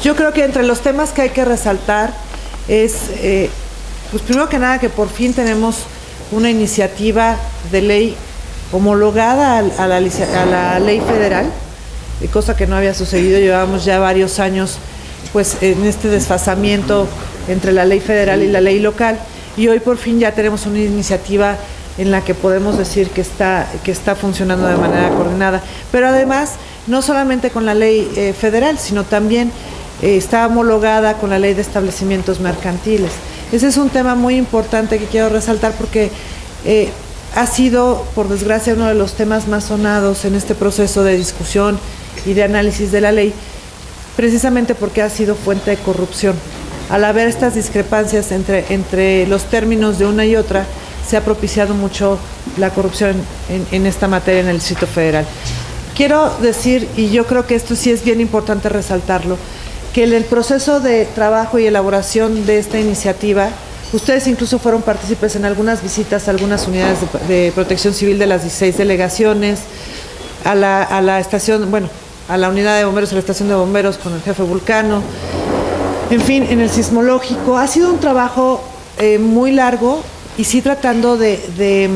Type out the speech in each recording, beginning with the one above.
Yo creo que entre los temas que hay que resaltar es, pues primero que nada, que por fin tenemos una iniciativa de ley homologada a la ley federal, cosa que no había sucedido. Llevábamos ya varios años pues en este desfasamiento entre la ley federal y la ley local, y hoy por fin ya tenemos una iniciativa en la que podemos decir que está funcionando de manera coordinada. Pero además, no solamente con la ley federal, sino también está homologada con la ley de establecimientos mercantiles. Ese es un tema muy importante que quiero resaltar porque ha sido, por desgracia, uno de los temas más sonados en este proceso de discusión y de análisis de la ley, precisamente porque ha sido fuente de corrupción. Al haber estas discrepancias entre los términos de una y otra, se ha propiciado mucho la corrupción en esta materia en el Distrito Federal. Quiero decir, y yo creo que esto sí es bien importante resaltarlo, que en el proceso de trabajo y elaboración de esta iniciativa, ustedes incluso fueron partícipes en algunas visitas a algunas unidades de protección civil de las 16 delegaciones, a la estación, bueno, a la unidad de bomberos, a la estación de bomberos con el jefe Vulcano, en fin, en el sismológico. Ha sido un trabajo muy largo y sí tratando de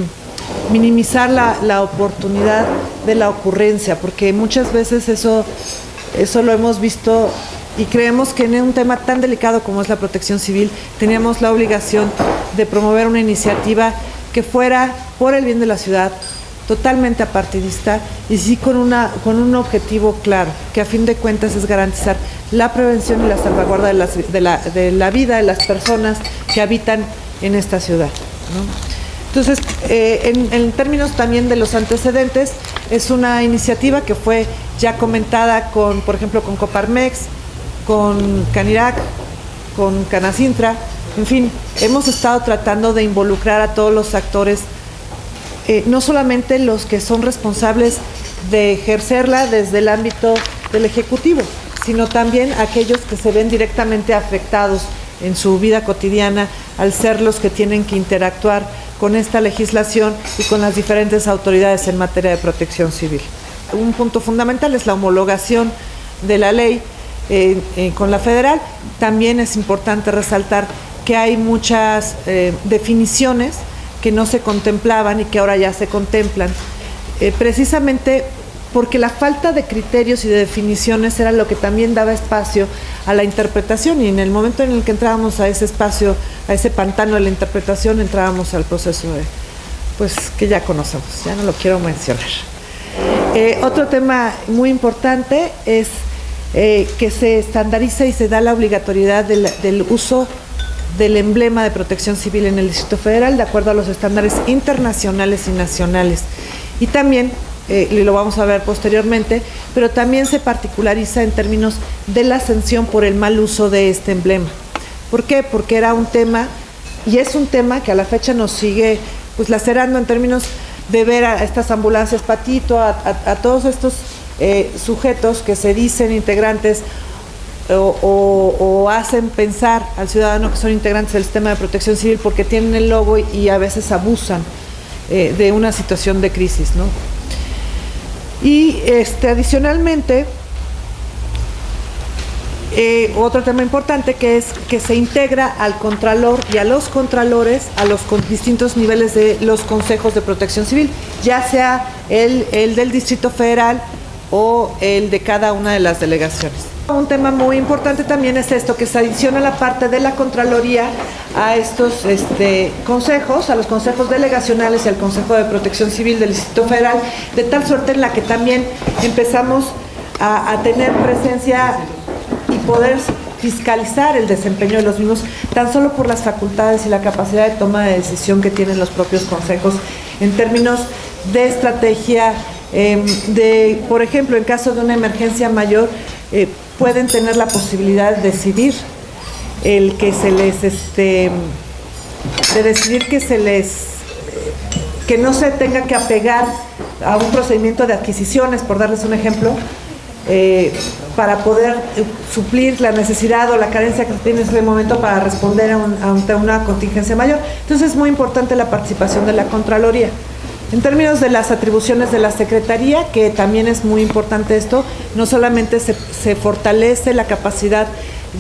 minimizar la oportunidad de la ocurrencia, porque muchas veces eso lo hemos visto y creemos que en un tema tan delicado como es la protección civil teníamos la obligación de promover una iniciativa que fuera por el bien de la ciudad, totalmente apartidista y sí con un objetivo claro, que a fin de cuentas es garantizar la prevención y la salvaguarda de la vida de las personas que habitan en esta ciudad, ¿no? Entonces, en términos también de los antecedentes, es una iniciativa que fue ya comentada por ejemplo, con Coparmex, con Canirac, con Canacintra, en fin, hemos estado tratando de involucrar a todos los actores, no solamente los que son responsables de ejercerla desde el ámbito del Ejecutivo, sino también aquellos que se ven directamente afectados en su vida cotidiana al ser los que tienen que interactuar con esta legislación y con las diferentes autoridades en materia de protección civil. Un punto fundamental es la homologación de la ley con la federal. También es importante resaltar que hay muchas definiciones que no se contemplaban y que ahora ya se contemplan, precisamente porque la falta de criterios y de definiciones era lo que también daba espacio a la interpretación, y en el momento en el que entrábamos a ese espacio, a ese pantano de la interpretación, entrábamos al proceso pues que ya conocemos, ya no lo quiero mencionar. Otro tema muy importante es que se estandariza y se da la obligatoriedad del uso del emblema de protección civil en el Distrito Federal de acuerdo a los estándares internacionales y nacionales. Y también, y lo vamos a ver posteriormente, pero también se particulariza en términos de la sanción por el mal uso de este emblema. ¿Por qué? Porque era un tema, y es un tema que a la fecha nos sigue pues lacerando en términos de ver a estas ambulancias patito, a todos estos sujetos que se dicen integrantes o hacen pensar al ciudadano que son integrantes del sistema de protección civil porque tienen el logo y a veces abusan de una situación de crisis, ¿no? Y adicionalmente, otro tema importante que es que se integra al contralor y a los contralores a los distintos niveles de los consejos de protección civil, ya sea el del Distrito Federal o el de cada una de las delegaciones. Un tema muy importante también es esto, que se adiciona la parte de la Contraloría a estos consejos, a los consejos delegacionales y al Consejo de Protección Civil del Distrito Federal, de tal suerte en la que también empezamos a tener presencia y poder fiscalizar el desempeño de los mismos, tan solo por las facultades y la capacidad de toma de decisión que tienen los propios consejos en términos de estrategia, por ejemplo, en caso de una emergencia mayor, pueden tener la posibilidad de decidir que no se tenga que apegar a un procedimiento de adquisiciones, por darles un ejemplo, para poder suplir la necesidad o la carencia que se tiene en ese momento para responder ante una contingencia mayor. Entonces es muy importante la participación de la Contraloría. En términos de las atribuciones de la Secretaría, que también es muy importante esto, no solamente se fortalece la capacidad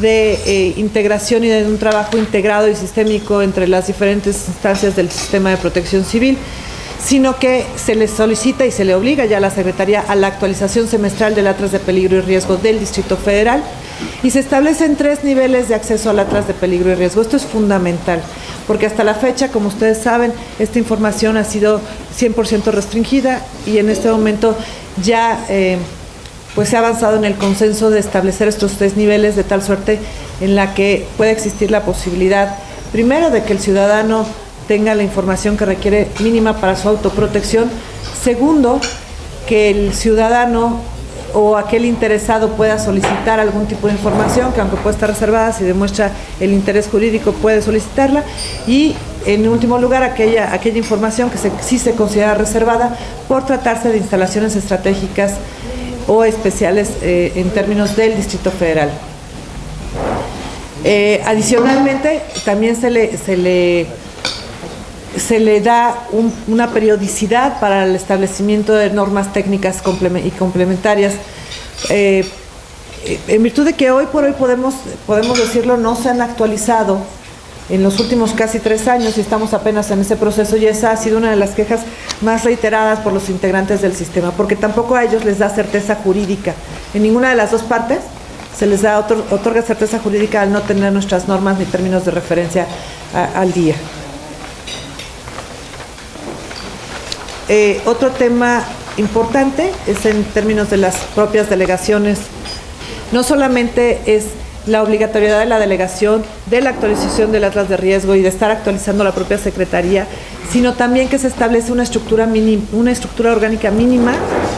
de integración y de un trabajo integrado y sistémico entre las diferentes instancias del sistema de protección civil, sino que se le solicita y se le obliga ya a la Secretaría a la actualización semestral del Atlas de Peligro y Riesgo del Distrito Federal, y se establecen 3 niveles de acceso al Atlas de Peligro y Riesgo. Esto es fundamental, porque hasta la fecha, como ustedes saben, esta información ha sido 100% restringida, y en este momento ya pues se ha avanzado en el consenso de establecer estos 3 niveles, de tal suerte en la que puede existir la posibilidad, primero, de que el ciudadano tenga la información que requiere mínima para su autoprotección; segundo, que el ciudadano o aquel interesado pueda solicitar algún tipo de información que, aunque puede estar reservada, si demuestra el interés jurídico puede solicitarla; y en último lugar, aquella información que sí se considera reservada por tratarse de instalaciones estratégicas o especiales en términos del Distrito Federal. Adicionalmente, también se le da una periodicidad para el establecimiento de normas técnicas y complementarias, en virtud de que hoy por hoy podemos decirlo, no se han actualizado en los últimos casi 3 años, y estamos apenas en ese proceso, y esa ha sido una de las quejas más reiteradas por los integrantes del sistema, porque tampoco a ellos les da certeza jurídica. En ninguna de las dos partes se les otorga certeza jurídica al no tener nuestras normas ni términos de referencia al día. Otro tema importante es en términos de las propias delegaciones. No solamente es la obligatoriedad de la delegación, de la actualización del Atlas de Riesgo y de estar actualizando la propia Secretaría, sino también que se establece una estructura orgánica mínima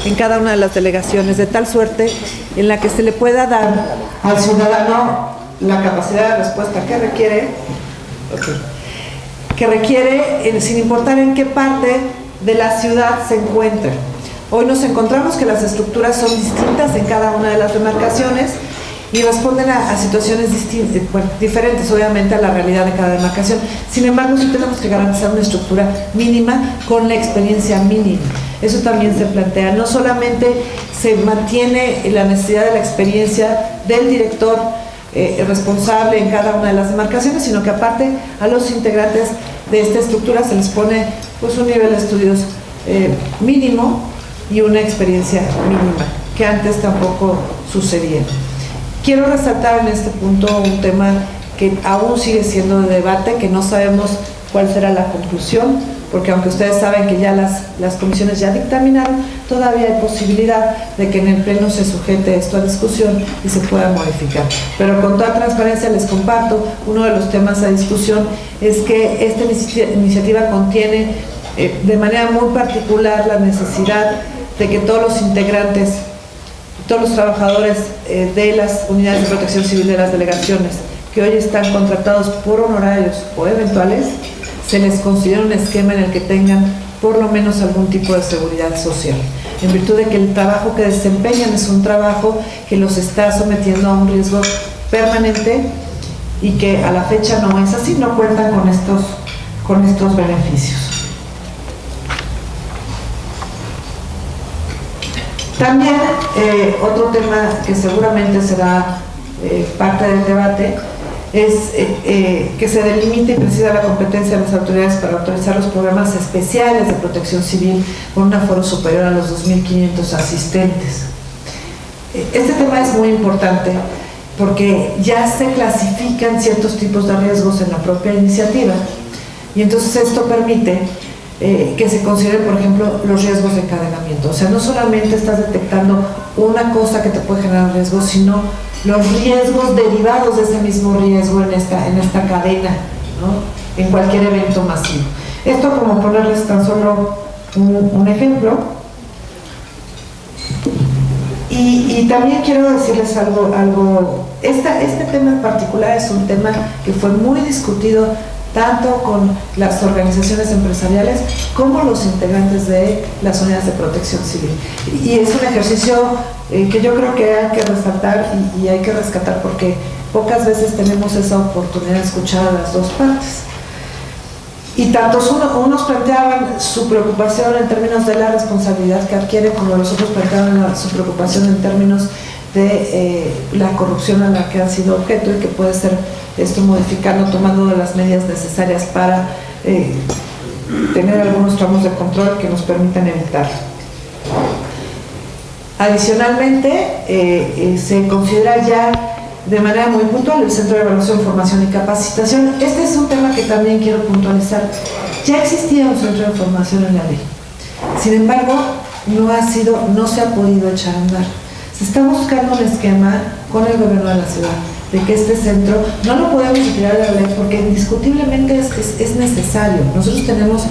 en cada una de las delegaciones, de tal suerte en la que se le pueda dar al ciudadano la capacidad de respuesta que requiere, sin importar en qué parte de la ciudad se encuentre. Hoy nos encontramos que las estructuras son distintas en cada una de las demarcaciones y responden a situaciones diferentes, obviamente, a la realidad de cada demarcación. Sin embargo, sí tenemos que garantizar una estructura mínima con la experiencia mínima. Eso también se plantea. No solamente se mantiene la necesidad de la experiencia del director responsable en cada una de las demarcaciones, sino que aparte a los integrantes de esta estructura se les pone pues un nivel de estudios mínimo y una experiencia mínima, que antes tampoco sucedía. Quiero resaltar en este punto un tema que aún sigue siendo de debate, que no sabemos cuál será la conclusión, porque aunque ustedes saben que ya las comisiones ya dictaminaron, todavía hay posibilidad de que en el Pleno se sujete esto a discusión y se pueda modificar. Pero con toda transparencia les comparto, uno de los temas a discusión es que esta iniciativa contiene de manera muy particular la necesidad de que todos los integrantes, todos los trabajadores de las unidades de protección civil de las delegaciones que hoy están contratados por honorarios o eventuales, se les considera un esquema en el que tengan por lo menos algún tipo de seguridad social, en virtud de que el trabajo que desempeñan es un trabajo que los está sometiendo a un riesgo permanente y que a la fecha no es así, no cuentan con estos beneficios. También otro tema que seguramente será parte del debate es que se delimite y precisa la competencia de las autoridades para autorizar los programas especiales de protección civil con un aforo superior a los 2.500 asistentes. Este tema es muy importante porque ya se clasifican ciertos tipos de riesgos en la propia iniciativa, y entonces esto permite que se consideren, por ejemplo, los riesgos de encadenamiento. O sea, no solamente estás detectando una cosa que te puede generar riesgo, sino los riesgos derivados de ese mismo riesgo en esta cadena, ¿no? En cualquier evento masivo. Esto como ponerles tan solo un ejemplo. Y también quiero decirles algo. Este tema en particular es un tema que fue muy discutido tanto con las organizaciones empresariales como los integrantes de las unidades de protección civil. Y es un ejercicio que yo creo que hay que resaltar y hay que rescatar, porque pocas veces tenemos esa oportunidad de escuchar a las dos partes. Y tantos unos planteaban su preocupación en términos de la responsabilidad que adquiere, como los otros planteaban su preocupación en términos de la corrupción a la que han sido objeto y que puede ser esto modificando, tomando las medidas necesarias para tener algunos tramos de control que nos permitan evitarlo. Adicionalmente, se considera ya de manera muy puntual el Centro de Evaluación, Formación y Capacitación. Este es un tema que también quiero puntualizar. Ya existía un centro de formación en la ley. Sin embargo, no se ha podido echar a andar. Se está buscando un esquema con el gobierno de la ciudad de que este centro no lo podemos retirar de la ley porque indiscutiblemente es necesario. Nosotros tenemos,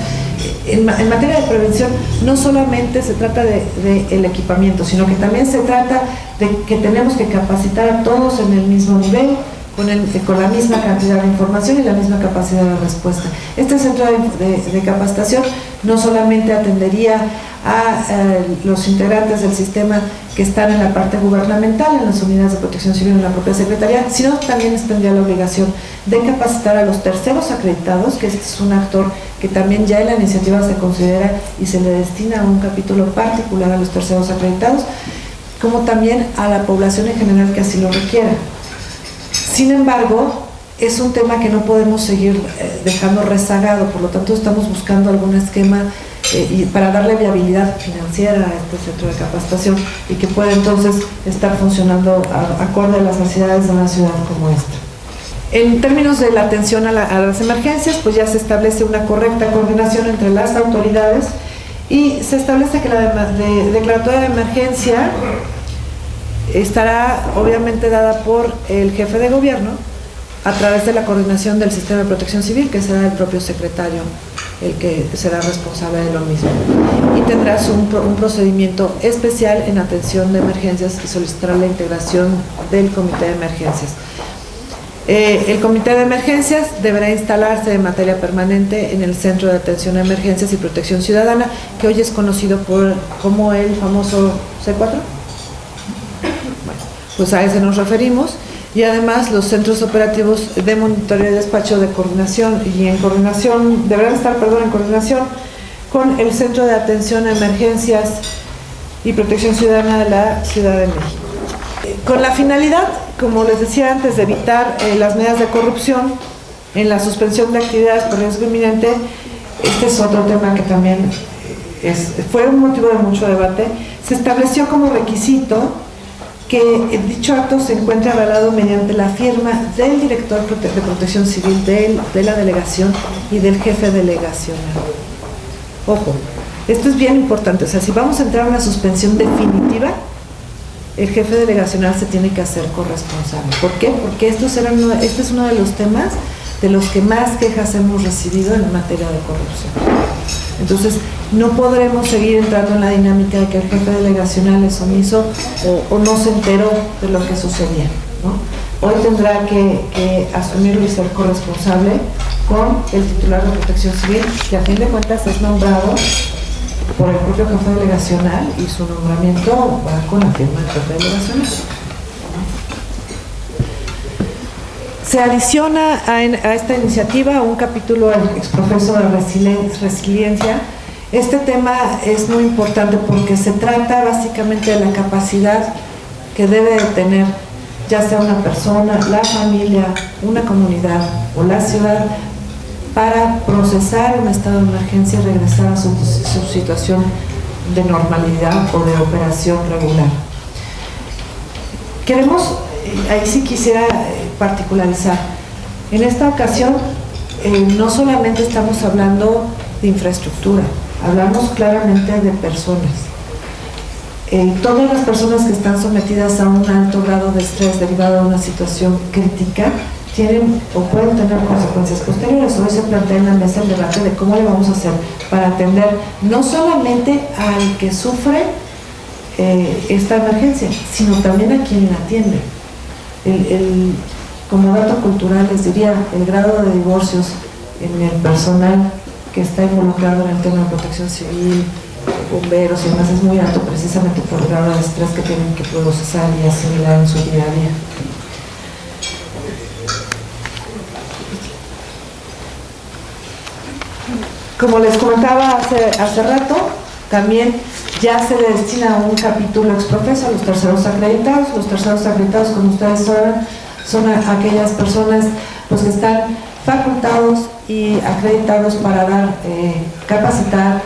en materia de prevención, no solamente se trata de el equipamiento, sino que también se trata de que tenemos que capacitar a todos en el mismo nivel, con la misma cantidad de información y la misma capacidad de respuesta. Este centro de capacitación no solamente atendería a los integrantes del sistema que están en la parte gubernamental, en las unidades de protección civil, en la propia secretaría, sino también tendría la obligación de capacitar a los terceros acreditados, que este es un actor que también ya en la iniciativa se considera y se le destina un capítulo particular a los terceros acreditados, como también a la población en general que así lo requiera. Sin embargo, es un tema que no podemos seguir dejando rezagado, por lo tanto estamos buscando algún esquema para darle viabilidad financiera a este centro de capacitación y que pueda entonces estar funcionando acorde a las necesidades de una ciudad como esta. En términos de la atención a las emergencias, pues ya se establece una correcta coordinación entre las autoridades y se establece que la declaratoria de emergencia estará obviamente dada por el jefe de gobierno a través de la coordinación del sistema de protección civil, que será el propio secretario el que será responsable de lo mismo. Y tendrás un procedimiento especial en atención de emergencias y solicitará la integración del comité de emergencias. El comité de emergencias deberá instalarse de manera permanente en el Centro de Atención a Emergencias y Protección Ciudadana, que hoy es conocido como el famoso C4. Pues a ese nos referimos, y además los centros operativos de monitoreo y despacho de coordinación deberán estar en coordinación con el Centro de Atención a Emergencias y Protección Ciudadana de la Ciudad de México. Con la finalidad, como les decía antes, de evitar las medidas de corrupción en la suspensión de actividades por riesgo inminente, este es otro tema que también fue un motivo de mucho debate. Se estableció como requisito que dicho acto se encuentre avalado mediante la firma del director de Protección Civil de la delegación y del jefe delegacional. Ojo, esto es bien importante, o sea, si vamos a entrar a una suspensión definitiva, el jefe delegacional se tiene que hacer corresponsable. ¿Por qué? Porque este es uno de los temas de los que más quejas hemos recibido en materia de corrupción. Entonces, no podremos seguir entrando en la dinámica de que el jefe delegacional es omiso o no se enteró de lo que sucedía, ¿no? Hoy tendrá que asumirlo y ser corresponsable con el titular de Protección Civil, que a fin de cuentas es nombrado por el propio jefe delegacional y su nombramiento va con la firma del jefe delegacional. Se adiciona a esta iniciativa un capítulo al exprofeso de resiliencia. Este tema es muy importante porque se trata básicamente de la capacidad que debe de tener ya sea una persona, la familia, una comunidad o la ciudad para procesar un estado de emergencia y regresar a su situación de normalidad o de operación regular. Ahí sí quisiera particularizar. En esta ocasión no solamente estamos hablando de infraestructura, hablamos claramente de personas. Todas las personas que están sometidas a un alto grado de estrés derivado de una situación crítica tienen o pueden tener consecuencias posteriores. Hoy se plantea en la mesa el debate de cómo le vamos a hacer para atender no solamente al que sufre esta emergencia, sino también a quien la atiende. Como dato cultural les diría, el grado de divorcios en el personal que está involucrado en el tema de protección civil, bomberos y demás es muy alto precisamente por el grado de estrés que tienen que procesar y asimilar en su día a día. Como les comentaba hace rato, también ya se le destina un capítulo exprofeso a los terceros acreditados. Los terceros acreditados, como ustedes saben, son aquellas personas pues, que están facultados y acreditados para dar, capacitar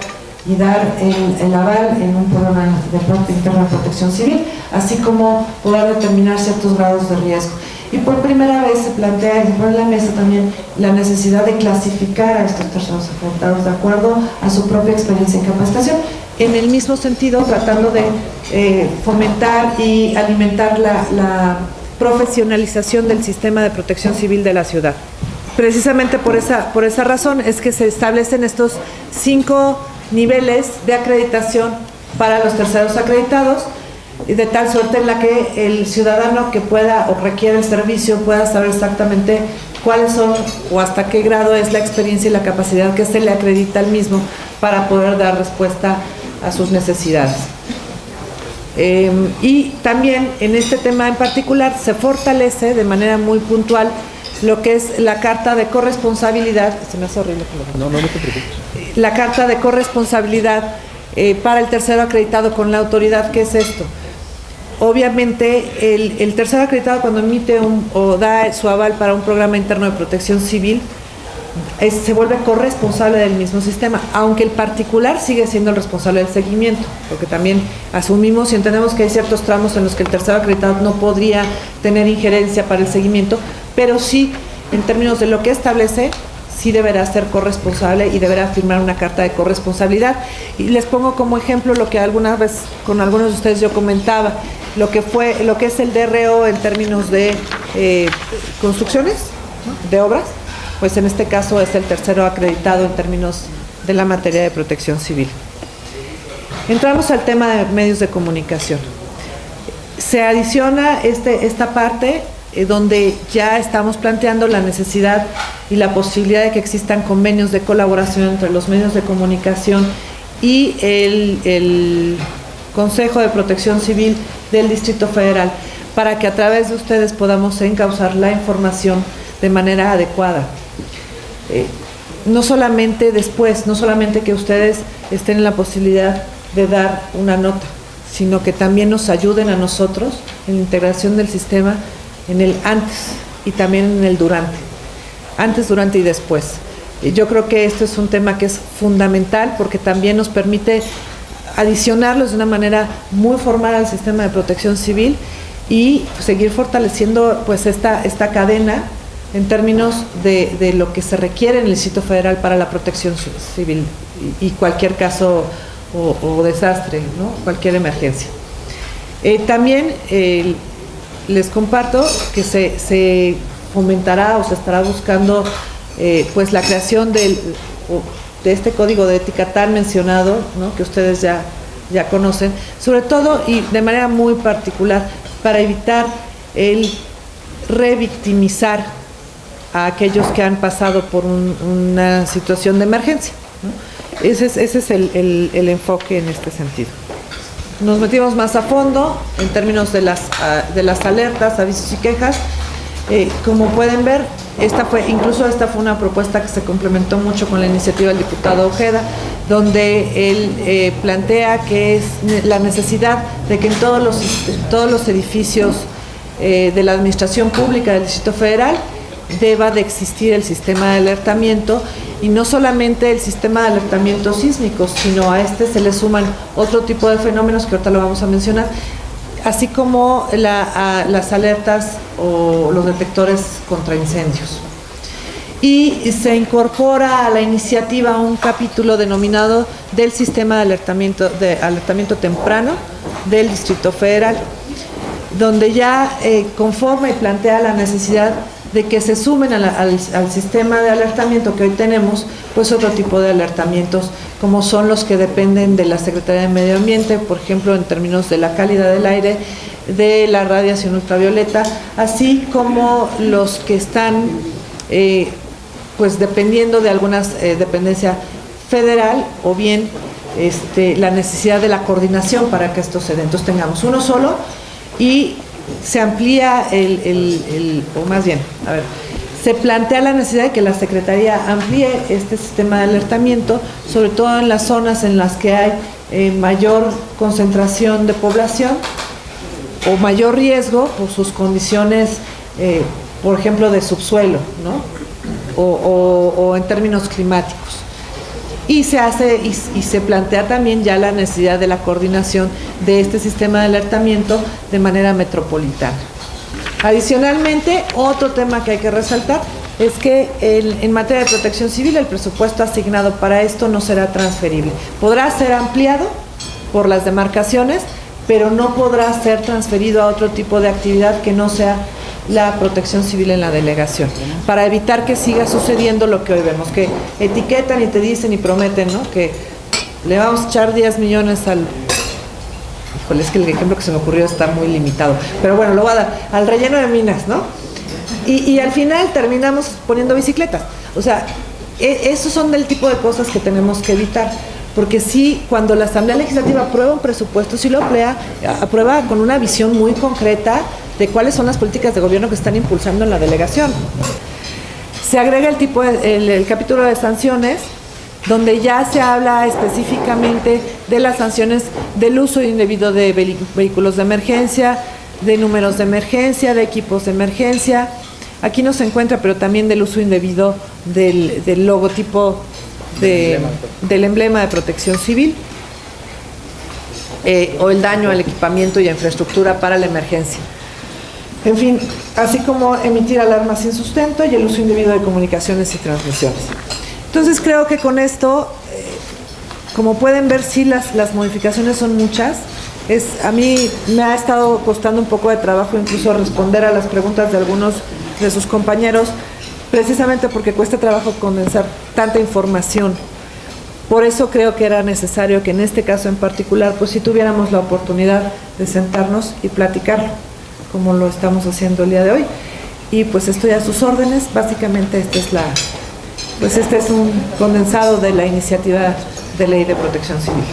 y dar el aval en un programa de interno de protección civil, así como poder determinar ciertos grados de riesgo. Y por primera vez se plantea y se pone en la mesa también la necesidad de clasificar a estos terceros acreditados de acuerdo a su propia experiencia en capacitación, en el mismo sentido tratando de fomentar y alimentar la profesionalización del sistema de protección civil de la ciudad. Precisamente por esa razón es que se establecen estos 5 niveles de acreditación para los terceros acreditados, de tal suerte en la que el ciudadano que pueda o requiere el servicio pueda saber exactamente cuáles son o hasta qué grado es la experiencia y la capacidad que se le acredita al mismo para poder dar respuesta a sus necesidades. Y también en este tema en particular se fortalece de manera muy puntual lo que es la carta de corresponsabilidad. Se me hace horrible. No te preocupes. La carta de corresponsabilidad para el tercero acreditado con la autoridad. ¿Qué es esto? Obviamente el tercero acreditado cuando emite o da su aval para un programa interno de protección civil se vuelve corresponsable del mismo sistema, aunque el particular sigue siendo el responsable del seguimiento, porque también asumimos y entendemos que hay ciertos tramos en los que el tercero acreditado no podría tener injerencia para el seguimiento, pero sí, en términos de lo que establece, sí deberá ser corresponsable y deberá firmar una carta de corresponsabilidad. Y les pongo como ejemplo lo que alguna vez con algunos de ustedes yo comentaba, lo que es el DRO en términos de construcciones, ¿no?, de obras. Pues en este caso es el tercero acreditado en términos de la materia de protección civil. Entramos al tema de medios de comunicación. Se adiciona esta parte donde ya estamos planteando la necesidad y la posibilidad de que existan convenios de colaboración entre los medios de comunicación y el Consejo de Protección Civil del Distrito Federal, para que a través de ustedes podamos encauzar la información de manera adecuada. No solamente que ustedes estén en la posibilidad de dar una nota, sino que también nos ayuden a nosotros en la integración del sistema en el antes y también en el durante. Antes, durante y después. Yo creo que esto es un tema que es fundamental porque también nos permite adicionarlos de una manera muy formal al sistema de protección civil y seguir fortaleciendo pues esta cadena en términos de lo que se requiere en el Distrito Federal para la protección civil y cualquier caso o desastre, ¿no?, cualquier emergencia. También les comparto que se fomentará o se estará buscando pues la creación de este código de ética tan mencionado, ¿no?, que ustedes ya conocen, sobre todo y de manera muy particular para evitar el revictimizar a aquellos que han pasado por una situación de emergencia, ¿no? Ese es el enfoque en este sentido. Nos metimos más a fondo en términos de las alertas, avisos y quejas. Como pueden ver, esta fue una propuesta que se complementó mucho con la iniciativa del diputado Ojeda, donde él plantea que es la necesidad de que en todos los edificios de la administración pública del Distrito Federal deba de existir el sistema de alertamiento, y no solamente el sistema de alertamiento sísmico, sino a este se le suman otro tipo de fenómenos que ahorita lo vamos a mencionar, así como las alertas o los detectores contra incendios. Y se incorpora a la iniciativa un capítulo denominado del sistema de alertamiento temprano del Distrito Federal, donde ya conforma y plantea la necesidad de que se sumen al sistema de alertamiento que hoy tenemos, pues otro tipo de alertamientos, como son los que dependen de la Secretaría de Medio Ambiente, por ejemplo, en términos de la calidad del aire, de la radiación ultravioleta, así como los que están, pues dependiendo de algunas dependencia federal, o bien la necesidad de la coordinación para que estos eventos tengamos uno solo, y se amplía se plantea la necesidad de que la Secretaría amplíe este sistema de alertamiento, sobre todo en las zonas en las que hay mayor concentración de población o mayor riesgo por sus condiciones, por ejemplo, de subsuelo, ¿no? o en términos climáticos. Y se plantea también ya la necesidad de la coordinación de este sistema de alertamiento de manera metropolitana. Adicionalmente, otro tema que hay que resaltar es que en materia de protección civil el presupuesto asignado para esto no será transferible. Podrá ser ampliado por las demarcaciones, pero no podrá ser transferido a otro tipo de actividad que no sea la protección civil en la delegación, para evitar que siga sucediendo lo que hoy vemos, que etiquetan y te dicen y prometen, ¿no?, que le vamos a echar 10 millones al... Híjole, es que el ejemplo que se me ocurrió está muy limitado, pero bueno, lo voy a dar, al relleno de minas, ¿no? Y al final terminamos poniendo bicicletas. O sea, esos son del tipo de cosas que tenemos que evitar, porque sí, cuando la Asamblea Legislativa aprueba un presupuesto, sí lo aprueba con una visión muy concreta de cuáles son las políticas de gobierno que están impulsando en la delegación. Se agrega el capítulo de sanciones, donde ya se habla específicamente de las sanciones del uso indebido de vehículos de emergencia, de números de emergencia, de equipos de emergencia. Aquí no se encuentra, pero también del uso indebido del logotipo del emblema de protección civil, o el daño al equipamiento y a infraestructura para la emergencia. En fin, así como emitir alarmas sin sustento y el uso indebido de comunicaciones y transmisiones. Entonces creo que con esto, como pueden ver, sí las modificaciones son muchas. A mí me ha estado costando un poco de trabajo incluso responder a las preguntas de algunos de sus compañeros, precisamente porque cuesta trabajo condensar tanta información. Por eso creo que era necesario que en este caso en particular, pues sí tuviéramos la oportunidad de sentarnos y platicarlo, como lo estamos haciendo el día de hoy. Y pues estoy a sus órdenes. Básicamente este es un condensado de la iniciativa de ley de protección civil.